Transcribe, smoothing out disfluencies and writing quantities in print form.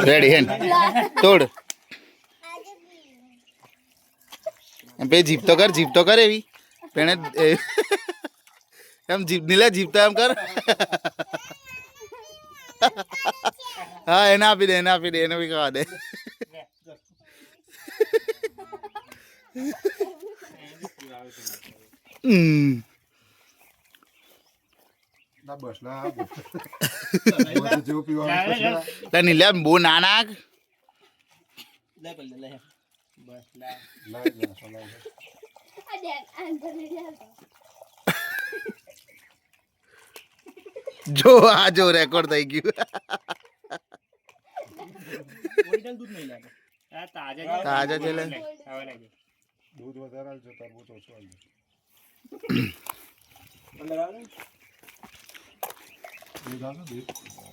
ready હેન તોડ બે jeep તો કર એવી પેણે એમ જીપ નીલે જીપ તો એમ કર હા એને આપી દે એને બી ખાવા દે નીલે બહુ ના નાખ જો આ જો રેકોર્ડ થઈ ગયું તાજા છે દૂધ વધારે આલજો તરબૂચ ઓછું આલજો દૂધ આલો દૂધ